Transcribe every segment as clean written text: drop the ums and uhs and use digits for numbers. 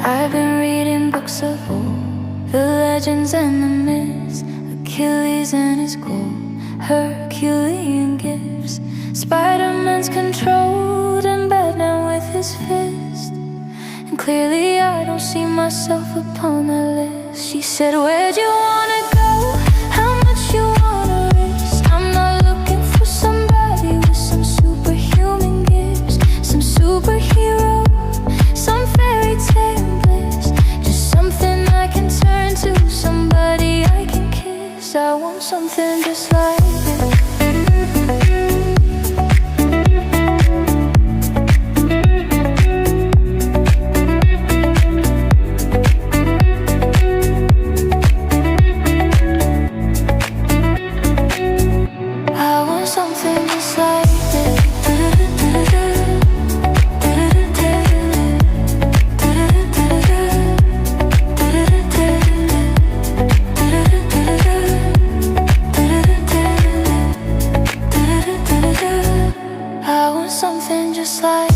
I've been reading books of old, the legends and the myths, Achilles and his gold, Herculean gifts. Spider-Man's controlled and bad now with his fist, and clearly I don't see myself upon that list. She said, where'd you wanna go? How much you wanna risk? I'm not looking for somebody with some superhuman gifts, some superhero, some fairy tale bliss, just something I can turn to, somebody I can kiss. I want something just like this. Something just like this. I want something just like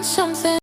something